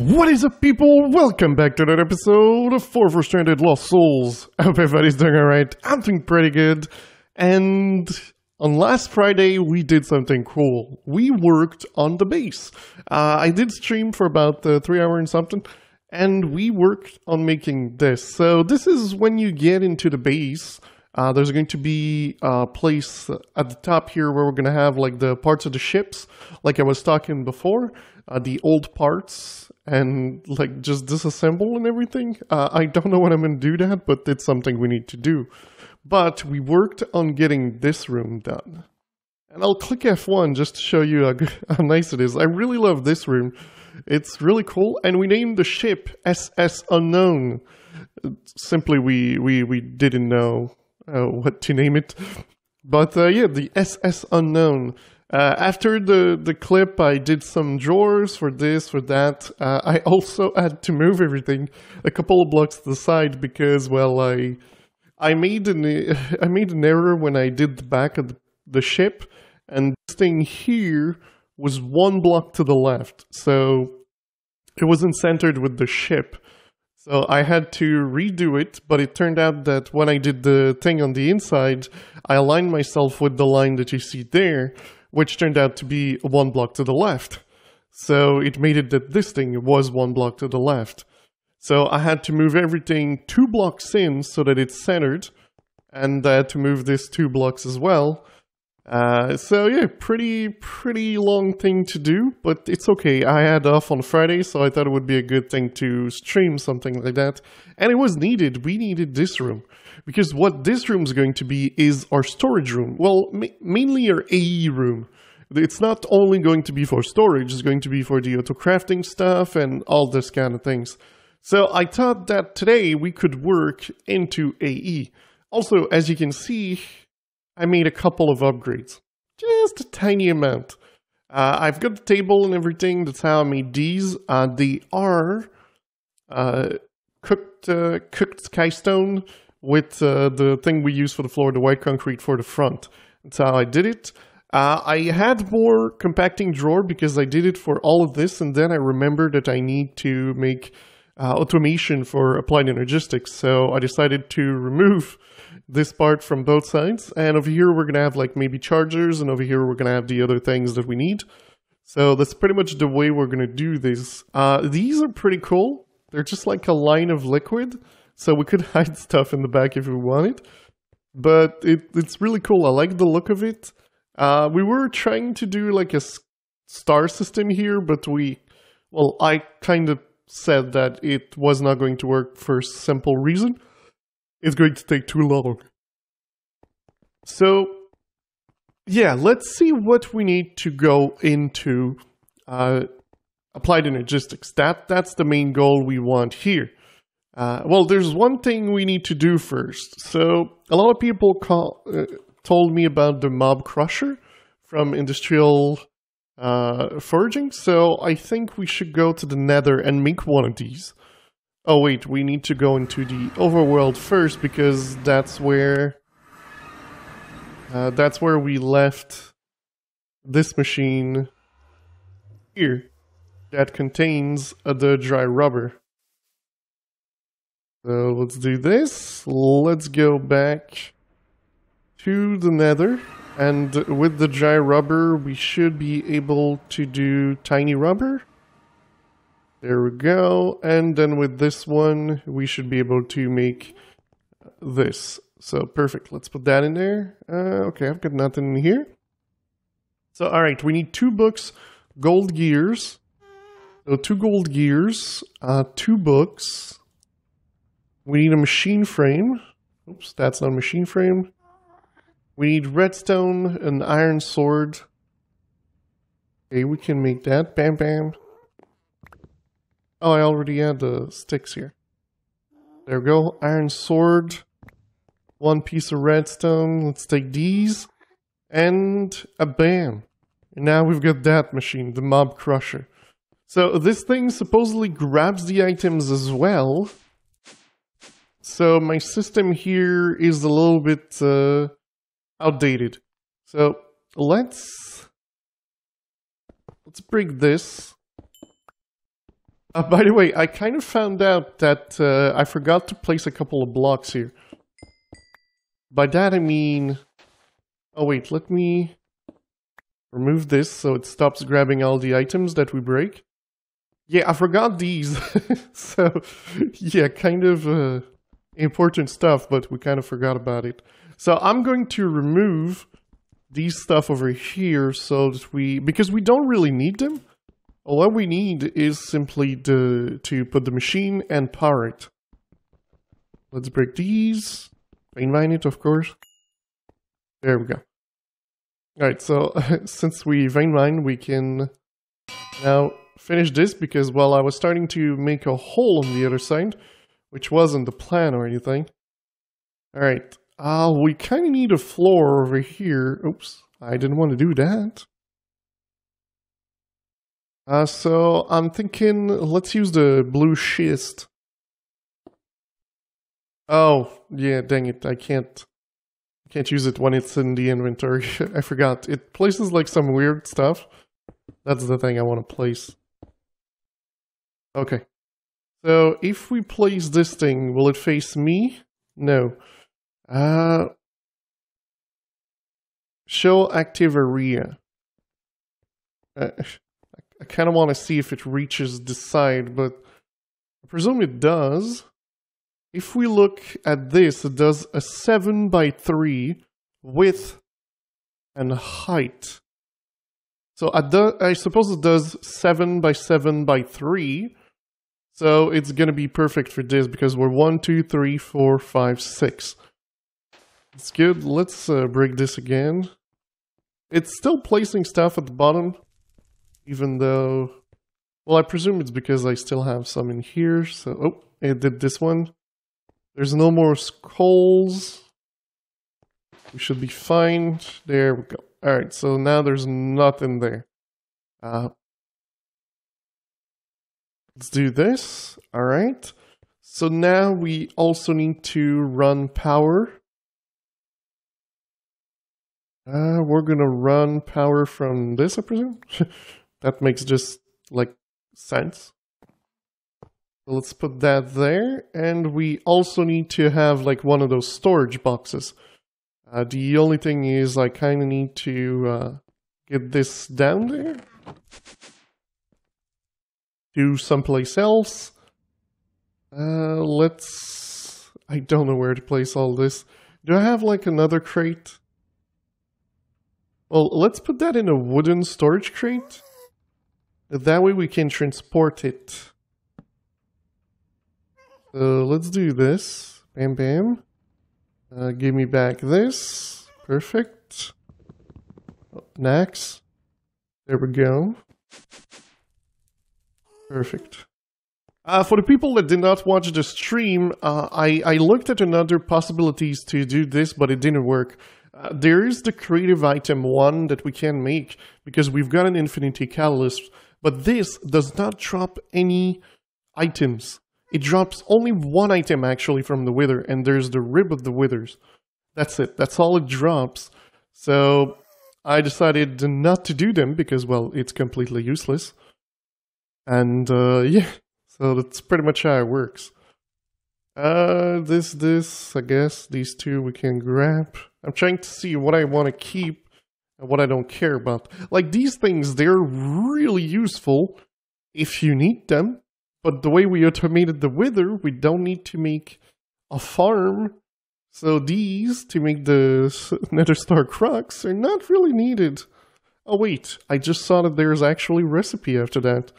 What is up, people? Welcome back to another episode of 4 Stranded Lost Souls. I hope everybody's doing alright. I'm doing pretty good. And on last Friday, we did something cool. We worked on the base. I did stream for about 3 hours and something, and we worked on making this. So this is when you get into the base. There's going to be a place at the top here where we're going to have like the parts of the ships, like I was talking before, the old parts, and like just disassemble and everything. I don't know when I'm going to do that, but it's something we need to do. But we worked on getting this room done. And I'll click F1 just to show you how nice it is. I really love this room. It's really cool. And we named the ship SS Unknown. Simply, we didn't know what to name it. But yeah, the SS Unknown. After the clip, I did some drawers for this, for that. I also had to move everything a couple of blocks to the side because, well, I made an error when I did the back of the ship, and this thing here was 1 block to the left, so it wasn't centered with the ship. So I had to redo it, but it turned out that when I did the thing on the inside, I aligned myself with the line that you see there, which turned out to be 1 block to the left. So it made it that this thing was 1 block to the left. So I had to move everything 2 blocks in so that it's centered, and I had to move this 2 blocks as well. So yeah, pretty long thing to do, but it's okay. I had off on Friday, so I thought it would be a good thing to stream something like that. And it was needed. We needed this room. Because what this room is going to be is our storage room. Well, mainly our AE room. It's not only going to be for storage, it's going to be for the auto-crafting stuff and all this kind of things. So I thought that today we could work into AE. Also, as you can see, I made a couple of upgrades. Just a tiny amount. I've got the table and everything. That's how I made these. They are cooked skystone with the thing we use for the floor, the white concrete for the front. That's how I did it. I had more compacting drawer because I did it for all of this, and then I remembered that I need to make automation for applied energistics, so I decided to remove this part from both sides, and over here we're gonna have like maybe chargers, and over here we're gonna have the other things that we need. So that's pretty much the way we're gonna do this. These are pretty cool. They're just like a line of liquid, so we could hide stuff in the back if we wanted, but it's really cool. I like the look of it. We were trying to do like a star system here, but I kind of said that it was not going to work for a simple reason. It's going to take too long. So, yeah, let's see what we need to go into applied energistics. That's the main goal we want here. Well, there's one thing we need to do first. So, a lot of people told me about the mob crusher from industrial foraging, so I think we should go to the nether and make one of these. Oh wait, we need to go into the overworld first because that's where we left this machine here that contains the dry rubber. So let's do this. Let's go back to the nether, and with the dry rubber we should be able to do tiny rubber. There we go, and then with this one, we should be able to make this. So, perfect. Let's put that in there. Okay, I've got nothing in here. So, alright, we need 2 books, gold gears. So, 2 gold gears, 2 books. We need a machine frame. Oops, that's not a machine frame. We need redstone, an iron sword. Okay, we can make that. Bam, bam. Oh, I already had the sticks here. There we go. Iron sword. 1 piece of redstone. Let's take these. And a bam. And now we've got that machine, the mob crusher. So this thing supposedly grabs the items as well. So my system here is a little bit outdated. So let's break this. By the way, I kind of found out that I forgot to place a couple of blocks here. By that I mean... Oh wait, let me remove this so it stops grabbing all the items that we break. Yeah, I forgot these. So, yeah, kind of important stuff, but we kind of forgot about it. So I'm going to remove these stuff over here so that because we don't really need them. All we need is simply to put the machine and power it. Let's break these. Vein mine it, of course. There we go. Alright, so since we vein mine, we can now finish this because, well, I was starting to make a hole on the other side, which wasn't the plan or anything. Alright, we kind of need a floor over here. Oops, I didn't want to do that. So I'm thinking, let's use the blue schist. Oh, yeah, dang it, I can't use it when it's in the inventory. I forgot. It places like some weird stuff. That's the thing I want to place. Okay. So if we place this thing, will it face me? No. Show active area. I kind of want to see if it reaches the side, but I presume it does. If we look at this, it does a 7x3 width and height. So I suppose it does 7x7x3. So it's going to be perfect for this because we're 1, 2, 3, 4, 5, 6. It's good. Let's break this again. It's still placing stuff at the bottom. Even though, well, I presume it's because I still have some in here. So, oh, it did this one. There's no more skulls. We should be fine. There we go. Alright, so now there's nothing there. Let's do this. Alright. So now we also need to run power. We're gonna run power from this, I presume? That makes just, like, sense. So let's put that there, and we also need to have, like, one of those storage boxes. The only thing is I kind of need to get this down there. To someplace else. I don't know where to place all this. Do I have, like, another crate? Well, let's put that in a wooden storage crate. That way we can transport it. So let's do this. Bam, bam. Give me back this. Perfect. Next. There we go. Perfect. For the people that did not watch the stream, I looked at another possibilities to do this, but it didn't work. There is the creative item 1 that we can make, because we've got an infinity catalyst, but this does not drop any items. It drops only one item actually from the wither, and there's the rib of the withers. That's it. That's all it drops. So I decided not to do them because, well, it's completely useless. And yeah, so that's pretty much how it works. This, I guess, these two we can grab. I'm trying to see what I want to keep and what I don't care about. Like, these things, they're really useful if you need them. But the way we automated the wither, we don't need to make a farm. So these, to make the Nether Star Crux, are not really needed. Oh wait, I just saw that there's actually a recipe after that.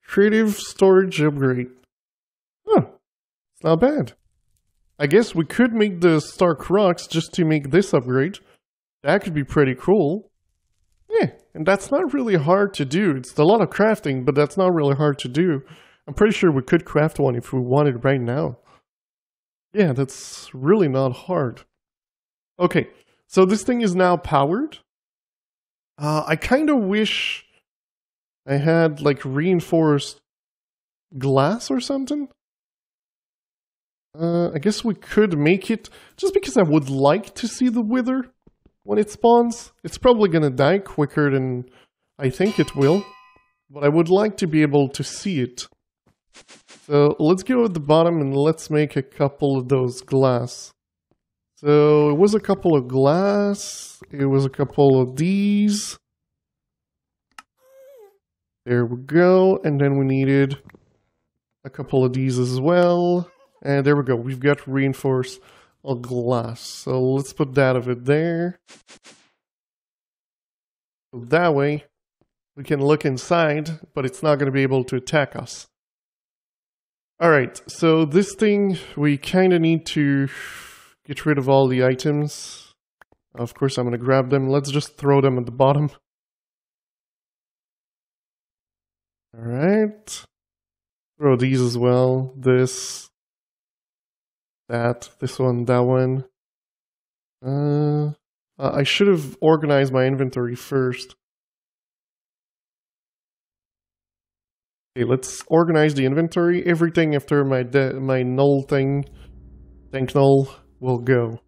Creative storage upgrade. Huh, it's not bad. I guess we could make the Star Crux just to make this upgrade. That could be pretty cool. Yeah, and that's not really hard to do. It's a lot of crafting, but that's not really hard to do. I'm pretty sure we could craft one if we wanted right now. Yeah, that's really not hard. Okay, so this thing is now powered. I kind of wish I had, like, reinforced glass or something. I guess we could make it, just because I would like to see the wither when it spawns. It's probably gonna die quicker than I think it will, but I would like to be able to see it. So let's go at the bottom and let's make a couple of those glass. So it was a couple of glass, it was a couple of these. There we go, and then we needed a couple of these as well. And there we go, we've got reinforced glass. So let's put that of it there. So that way, we can look inside, but it's not going to be able to attack us. Alright, so this thing, we kind of need to get rid of all the items. Of course, I'm going to grab them. Let's just throw them at the bottom. Alright. Throw these as well. This. That. This one. That one. I should have organized my inventory first. Okay, let's organize the inventory. Everything after my null thing, tank null, will go.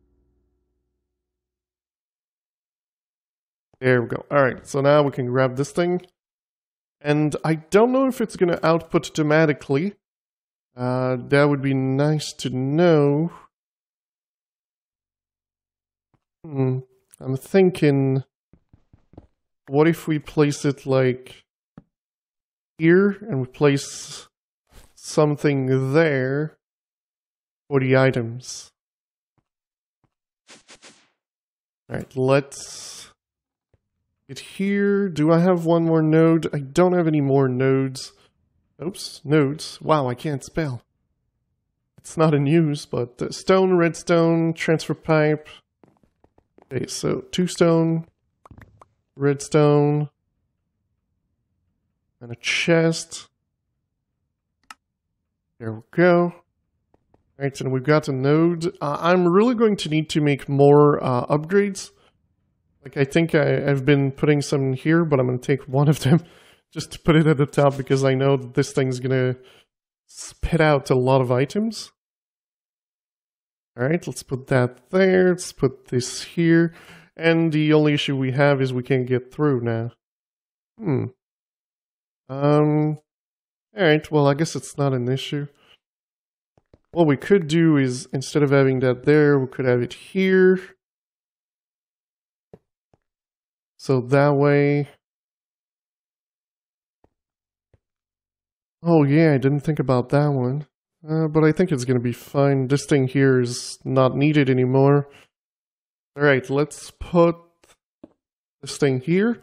There we go. Alright, so now we can grab this thing. And I don't know if it's going to output automatically. That would be nice to know. I'm thinking, what if we place it like here and we place something there for the items? Alright, let's get here. Do I have one more node? I don't have any more nodes. Oops, nodes. Wow, I can't spell. It's not in use, but stone, redstone, transfer pipe. Okay, so 2 stone, redstone, and a chest. There we go. Alright, and we've got a node. I'm really going to need to make more upgrades. Like, I think I've been putting some here, but I'm going to take one of them just to put it at the top because I know that this thing's going to spit out a lot of items. Alright, let's put that there. Let's put this here. And the only issue we have is we can't get through now. Alright, well, I guess it's not an issue. What we could do is, instead of having that there, we could have it here. So that way... Oh yeah, I didn't think about that one. But I think it's going to be fine. This thing here is not needed anymore. Alright, let's put this thing here.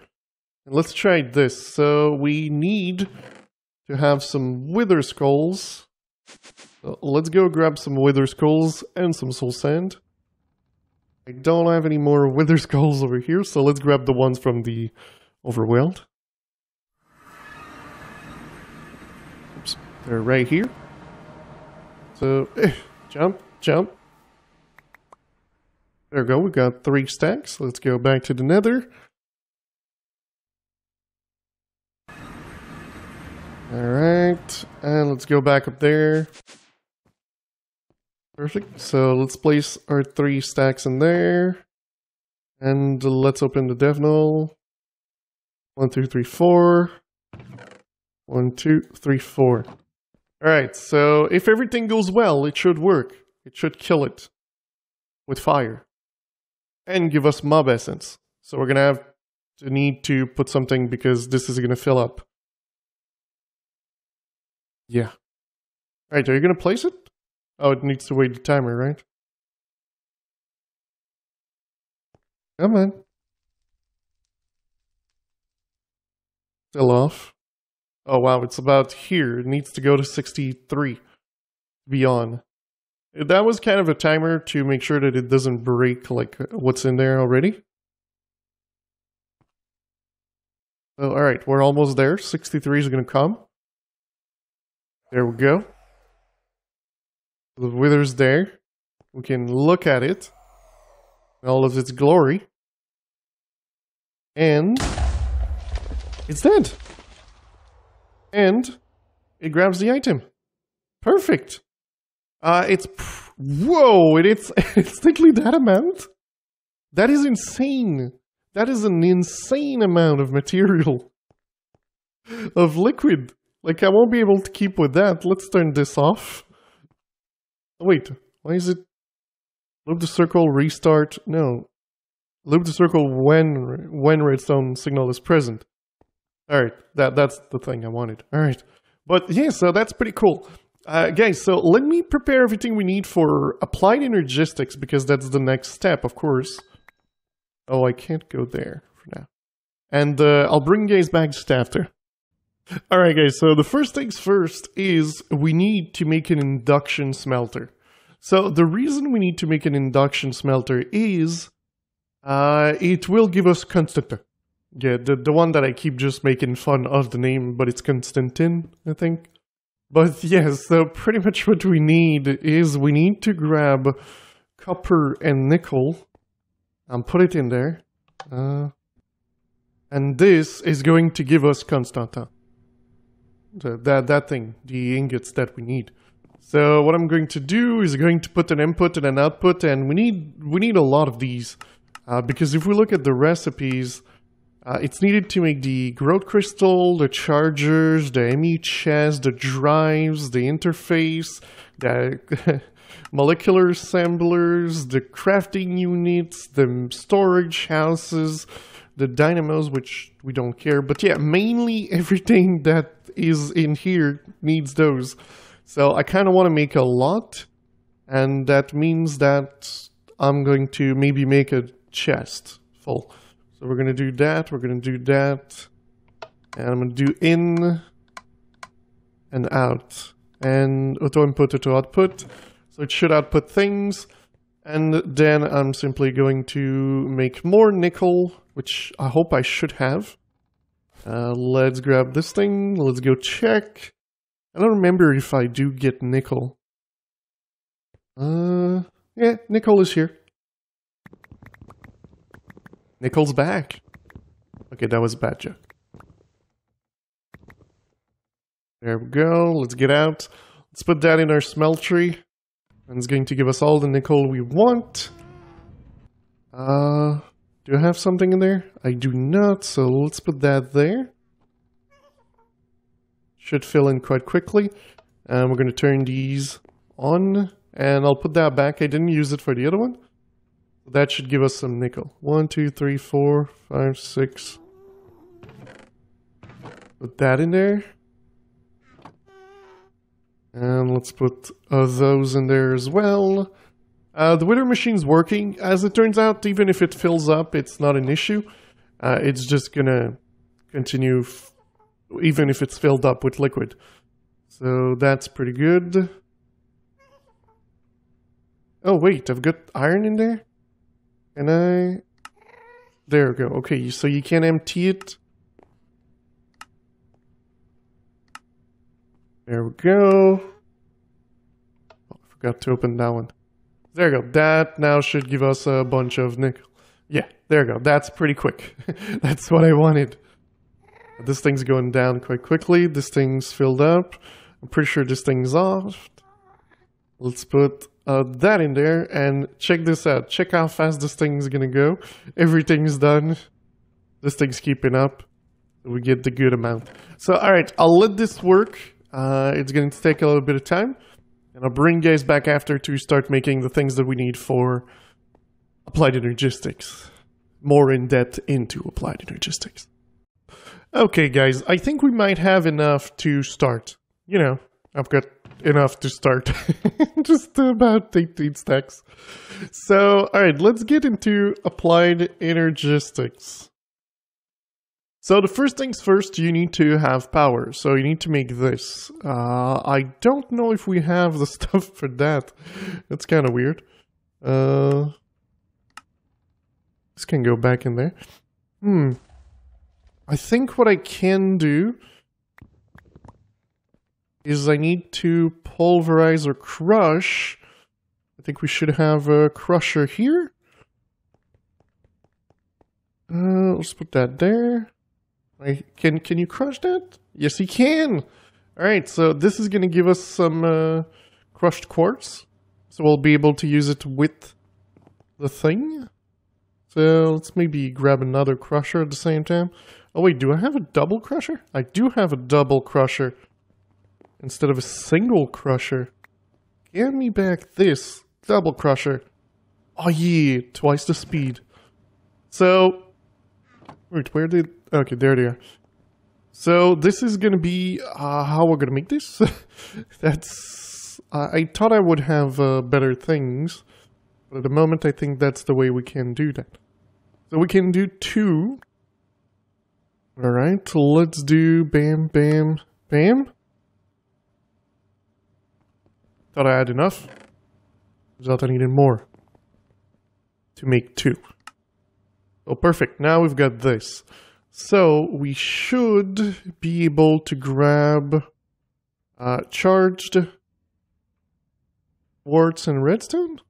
And let's try this. So we need to have some wither skulls. So let's go grab some wither skulls and some soul sand. I don't have any more wither skulls over here, so let's grab the ones from the overworld. Oops, they're right here. So, jump, jump. There we go, we got 3 stacks. Let's go back to the nether. Alright, and let's go back up there. Perfect, so let's place our 3 stacks in there. And let's open the dev null. 1, 2, 3, 4. 1, 2, 3, 4. Alright, so if everything goes well, it should work. It should kill it with fire. And give us mob essence. So we're gonna have to need to put something because this is gonna fill up. Yeah. Alright, are you gonna place it? Oh, it needs to wait the timer, right? Come on. Still off. Oh wow, it's about here. It needs to go to 63 to be on. That was kind of a timer to make sure that it doesn't break like what's in there already. So alright, we're almost there. 63 is gonna come. There we go. The wither's there. We can look at it in all of its glory. And it's dead. And it grabs the item. Perfect. Whoa, it's exactly that amount? That is insane. That is an insane amount of material. Of liquid. Like, I won't be able to keep with that. Let's turn this off. Oh, wait, why is it... Loop the circle, restart... No. Loop the circle when redstone signal is present. Alright, that's the thing I wanted. Alright. But yeah, so that's pretty cool. Guys, so let me prepare everything we need for applied energistics, because that's the next step, of course. Oh, I can't go there for now. And I'll bring you guys back just after. Alright guys, so the first things first is we need to make an induction smelter. So the reason we need to make an induction smelter is it will give us Constantin. Yeah, the one that I keep just making fun of the name, but it's Constantin, I think. But yeah, so pretty much what we need is we need to grab copper and nickel and put it in there. And this is going to give us Constantin. That thing, the ingots that we need. So what I'm going to do is going to put an input and an output, and we need a lot of these. Because if we look at the recipes, it's needed to make the growth crystal, the chargers, the ME chest, the drives, the interface, the molecular assemblers, the crafting units, the storage houses, the dynamos, which we don't care. But yeah, mainly everything that is in here needs those. So I kind of want to make a lot, and that means that I'm going to maybe make a chest full. So we're going to do that, we're going to do that, and I'm going to do in and out, and auto input, auto output, so it should output things, and then I'm simply going to make more nickel, which I hope I should have. Let's grab this thing, let's go check. I don't remember if I do get nickel. Yeah, nickel is here. Nickel's back. Okay, that was a bad joke. There we go. Let's get out. Let's put that in our smeltery. And it's going to give us all the nickel we want. Do I have something in there? I do not, so let's put that there. Should fill in quite quickly. And we're going to turn these on. And I'll put that back. I didn't use it for the other one. That should give us some nickel. 1, 2, 3, 4, 5, 6. Put that in there. And let's put those in there as well. The wither machine's working. As it turns out, even if it fills up, it's not an issue. It's just gonna continue even if it's filled up with liquid. So that's pretty good. Oh wait, I've got iron in there? Can I... There we go. Okay, so you can empty it. There we go. Oh, I forgot to open that one. There we go. That now should give us a bunch of nickel. Yeah, there we go. That's pretty quick. That's what I wanted. This thing's going down quite quickly. This thing's filled up. I'm pretty sure this thing's off. Let's put that in there, and check this out. Check how fast this thing's gonna go. Everything's done. This thing's keeping up. We get the good amount. So, alright, I'll let this work. It's going to take a little bit of time. And I'll bring you guys back after to start making the things that we need for applied energistics. More in depth into applied energistics. Okay, guys, I think we might have enough to start. You know, I've got enough to start. Just about 18 stacks. So, alright, let's get into applied energistics. So the first things first, you need to have power. So you need to make this. I don't know if we have the stuff for that. That's kind of weird. This can go back in there. I think what I can do is I need to pulverize or crush. I think we should have a crusher here. Let's put that there. Can you crush that? Yes, you can. All right, so this is going to give us some crushed quartz. So we'll be able to use it with the thing. So let's maybe grab another crusher at the same time. Oh wait, do I have a double crusher? I do have a double crusher. instead of a single crusher. Give me back this double crusher. Oh yeah, twice the speed. So, wait, where did... Okay, there they are. So this is gonna be how we're gonna make this. That's... I thought I would have better things. But at the moment I think that's the way we can do that. So we can do 2. Alright, let's do bam, bam, bam. Thought I had enough. Thought I needed more. To make 2. Oh, perfect. Now we've got this. So we should be able to grab charged quartz and redstone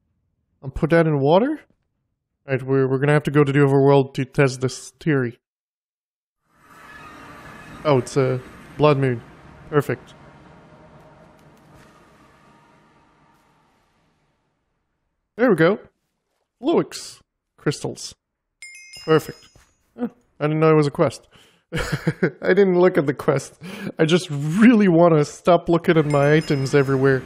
and put that in water. Alright, we're gonna have to go to the overworld to test this theory. Oh, it's a blood moon. Perfect. There we go. Fluix crystals. Perfect. Oh, I didn't know it was a quest. I didn't look at the quest. I just really want to stop looking at my items everywhere.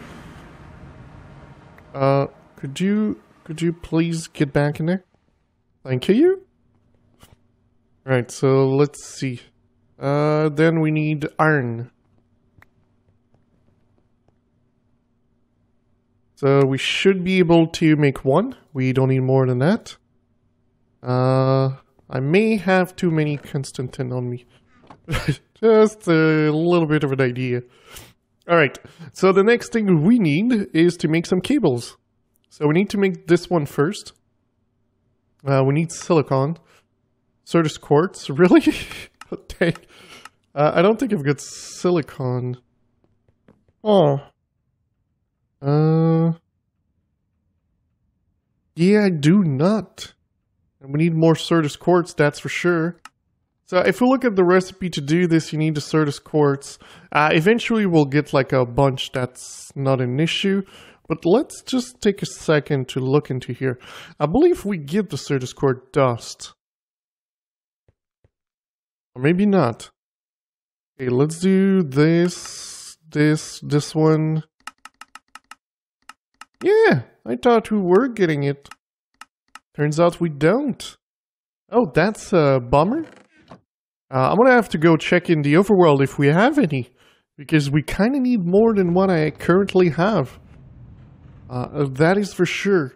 Could you please get back in there? Thank you. Right, so let's see. Then we need iron. So we should be able to make 1. We don't need more than that. I may have too many Constantin on me. Just a little bit of an idea. Alright, so the next thing we need is to make some cables. So we need to make this one first. We need silicon. Certus quartz, really? Dang. I don't think I've got silicon. Oh. Yeah, I do not. And we need more Certus quartz, that's for sure. So if we look at the recipe to do this, you need the Certus quartz. Eventually we'll get like a bunch, that's not an issue. But let's just take a second to look into here. I believe we get the Certus quartz dust. Or maybe not. Okay, let's do this one. Yeah, I thought we were getting it. Turns out we don't. Oh, that's a bummer. I'm gonna have to go check in the overworld if we have any. Because we kinda need more than what I currently have. That is for sure.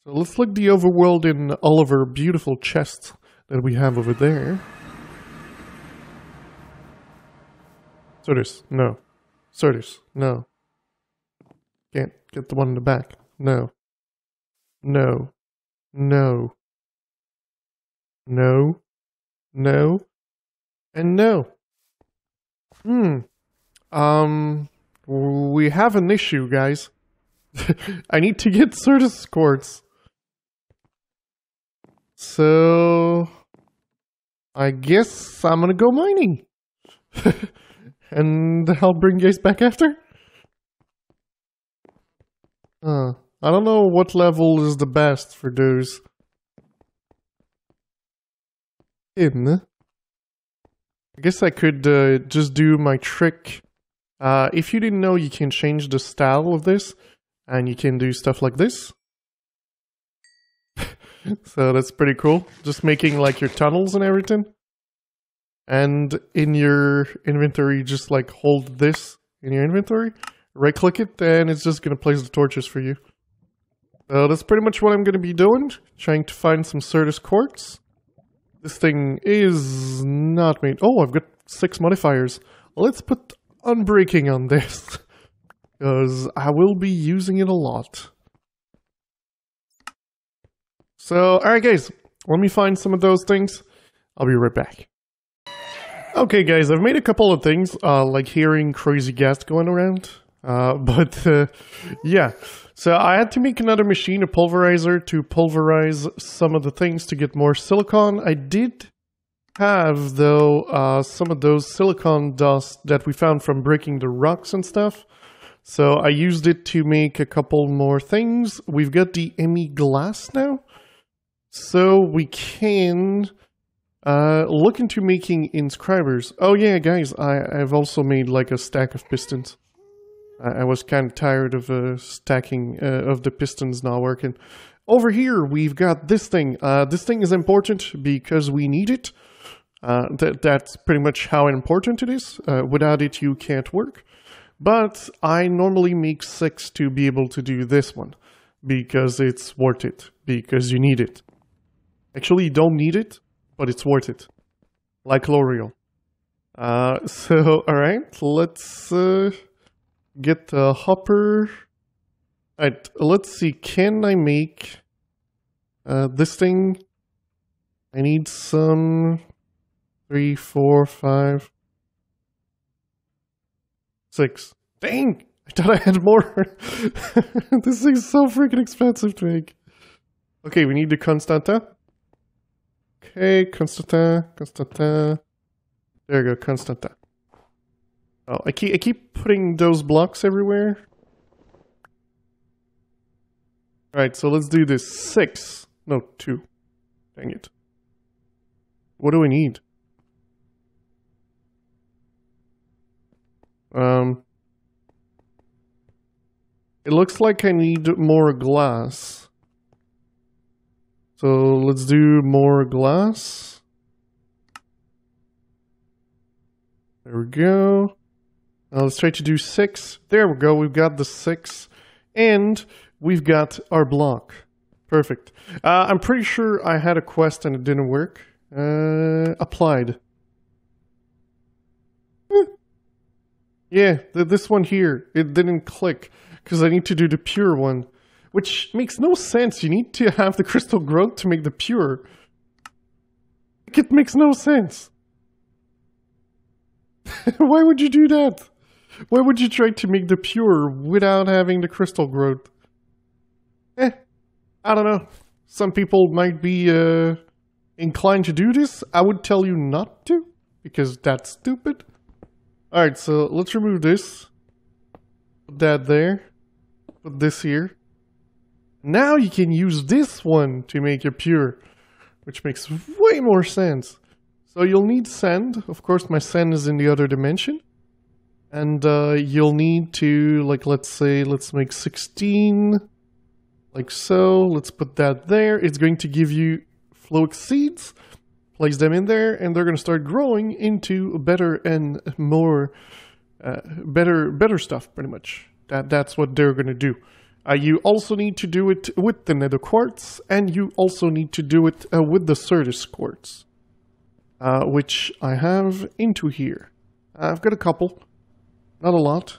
So let's look the overworld in all of our beautiful chests that we have over there. Certus, no. Certus, no. Can't get the one in the back. No. No. No. No. No. And no. We have an issue, guys. I need to get Certus quartz. So... I guess I'm gonna go mining. And I'll bring you guys back after. I don't know what level is the best for those. I guess I could just do my trick. If you didn't know, you can change the style of this. And you can do stuff like this. So that's pretty cool. Just making like your tunnels and everything. And in your inventory, just like hold this in your inventory. Right click it and it's just going to place the torches for you. So that's pretty much what I'm going to be doing. Trying to find some Certus quartz. This thing is not made... Oh, I've got 6 modifiers. Let's put unbreaking on this. Because I will be using it a lot. So, alright guys. Let me find some of those things. I'll be right back. Okay guys, I've made a couple of things. Like hearing crazy gas going around. Yeah. So I had to make another machine, a pulverizer, to pulverize some of the things to get more silicon. I did have, though, some of those silicon dust that we found from breaking the rocks and stuff. So I used it to make a couple more things. We've got the ME glass now. So we can look into making inscribers. Oh yeah, guys, I've also made like a stack of pistons. I was kind of tired of stacking of the pistons not working. Over here, we've got this thing. This thing is important because we need it. That's pretty much how important it is. Without it, you can't work. But I normally make 6 to be able to do this one. Because it's worth it. Because you need it. Actually, you don't need it, but it's worth it. Like L'Oreal. So, alright, let's get the hopper. Alright, let's see, can I make this thing? I need some 3, 4, 5, 6. Dang! I thought I had more. This thing's so freaking expensive to make. Okay, we need the Constanta. Okay, Constanta. There you go, Constanta. Oh, I keep putting those blocks everywhere. Alright, so let's do this. 6. No, 2. Dang it. What do we need? It looks like I need more glass. So let's do more glass. There we go. Now let's try to do 6. There we go, we've got the 6. And we've got our block. Perfect. I'm pretty sure I had a quest and it didn't work. Applied. Yeah, this one here, it didn't click. Because I need to do the pure one. Which makes no sense. You need to have the crystal growth to make the pure. It makes no sense. Why would you do that? Why would you try to make the pure without having the crystal growth? I don't know. Some people might be inclined to do this. I would tell you not to, because that's stupid. Alright, so let's remove this. Put that there. Put this here. Now you can use this one to make it pure, which makes way more sense. So you'll need sand. Of course, my sand is in the other dimension. And you'll need to, like, let's make 16, like so. Let's put that there. It's going to give you fluix seeds. Place them in there, and they're going to start growing into better and more, better stuff, pretty much. That's what they're going to do. You also need to do it with the nether quartz, and you also need to do it with the Certus quartz, which I have into here. I've got a couple, not a lot.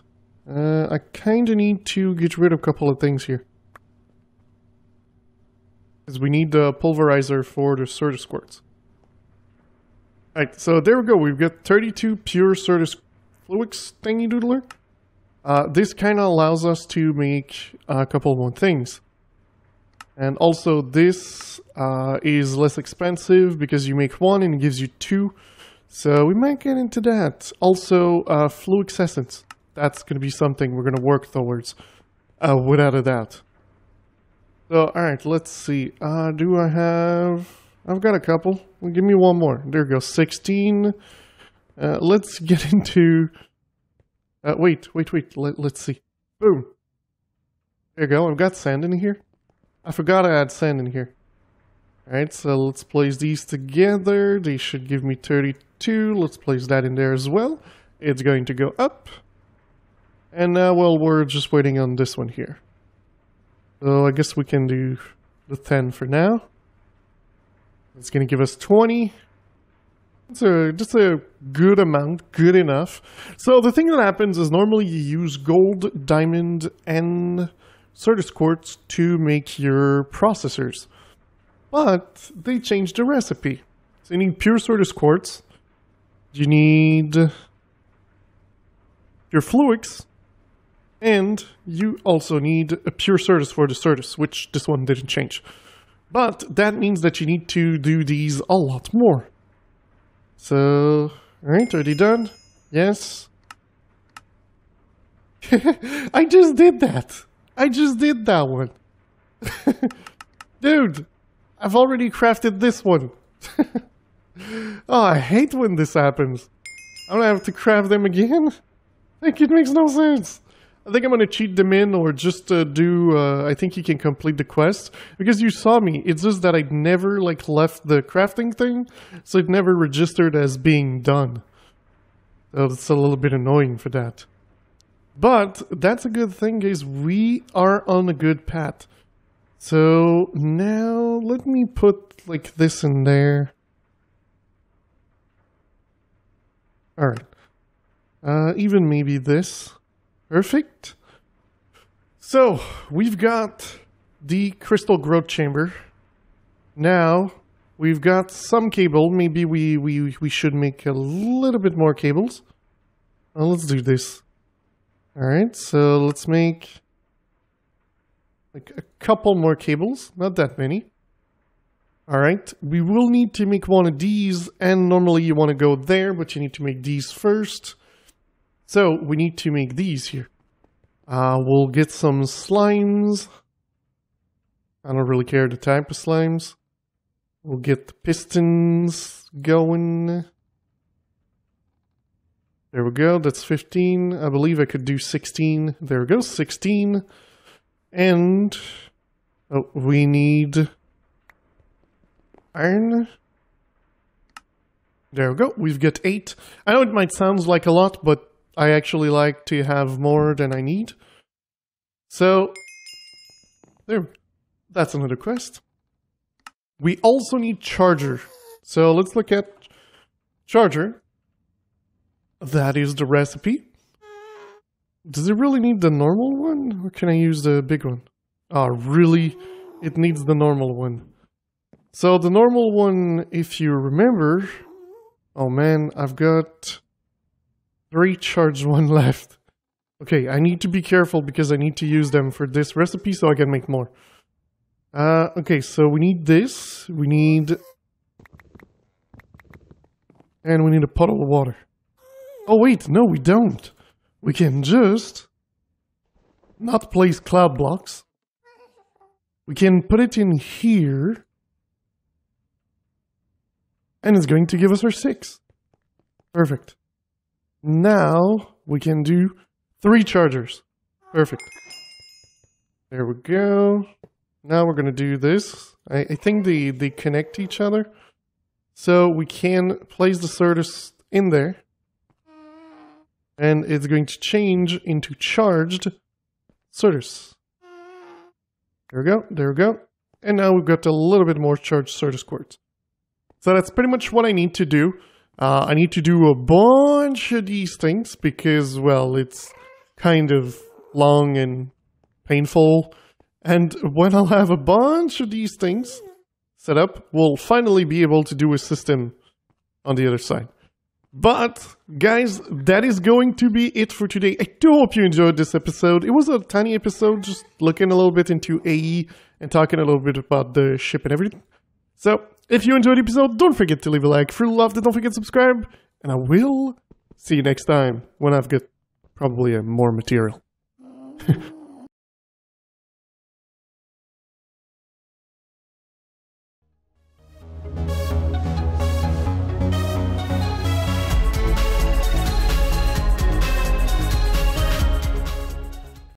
I kind of need to get rid of a couple of things here. Because we need the pulverizer for the Certus quartz. Alright, so there we go. We've got 32 pure Certus fluix thingy doodler. This kind of allows us to make a couple more things. And also this is less expensive because you make 1 and it gives you 2. So we might get into that. Also, fluix essence. That's going to be something we're going to work towards, without a doubt. So, alright, let's see. Do I have... I've got a couple. Well, give me one more. There we go, 16. Let's get into... wait. Let's see. Boom. There you go. I've got sand in here. I forgot I had sand in here. Alright, so let's place these together. They should give me 32. Let's place that in there as well. It's going to go up. And now, well, we're just waiting on this one here. So I guess we can do the 10 for now. It's going to give us 20. Just a good amount, good enough. So the thing that happens is normally you use gold, diamond, and Certus quartz to make your processors. But they changed the recipe. So you need pure Certus quartz. You need your fluix. And you also need a pure Certus for the Certus, which this one didn't change. But that means that you need to do these a lot more. So, alright, already done? Yes. I just did that. I just did that one. Dude, I've already crafted this one. Oh, I hate when this happens. I don't have to craft them again. Like, it makes no sense. I think I'm gonna cheat them in or just I think you can complete the quest. Because you saw me, it's just that I never like left the crafting thing, so it never registered as being done. So it's a little bit annoying for that. But that's a good thing, guys. We are on a good path. So now let me put like this in there. Alright. Even maybe this. Perfect. So we've got the crystal growth chamber. Now we've got some cable. Maybe we should make a little bit more cables. Let's do this. Alright, so let's make like a couple more cables. Not that many. Alright, we will need to make one of these, and normally you want to go there, but you need to make these first. So we need to make these here. We'll get some slimes. I don't really care the type of slimes. We'll get the pistons going. There we go, that's 15. I believe I could do 16. There we go, 16. And we need iron. There we go, we've got 8. I know it might sound like a lot, but I actually like to have more than I need. So, there, that's another quest. We also need charger. So let's look at charger. That is the recipe. Does it really need the normal one? Or can I use the big one? Oh, really? It needs the normal one. So the normal one, if you remember... Oh man, I've got 3 charged one left. Okay, I need to be careful because I need to use them for this recipe so I can make more. Okay, so we need this. We need... And we need a puddle of water. Oh wait, no we don't. We can just not place cloud blocks. We can put it in here. And it's going to give us our 6. Perfect. Now we can do 3 chargers. Perfect. There we go. Now we're going to do this. I think they connect to each other. So we can place the Certus in there. And it's going to change into charged Certus. There we go, there we go. And now we've got a little bit more charged Certus quartz. So that's pretty much what I need to do. I need to do a bunch of these things because, well, it's kind of long and painful. And when I'll have a bunch of these things set up, we'll finally be able to do a system on the other side. But, guys, that is going to be it for today. I do hope you enjoyed this episode. It was a tiny episode, just looking a little bit into AE and talking a little bit about the ship and everything. So, if you enjoyed the episode, don't forget to leave a like. If you loved it, don't forget to subscribe. And I will see you next time when I've got probably more material.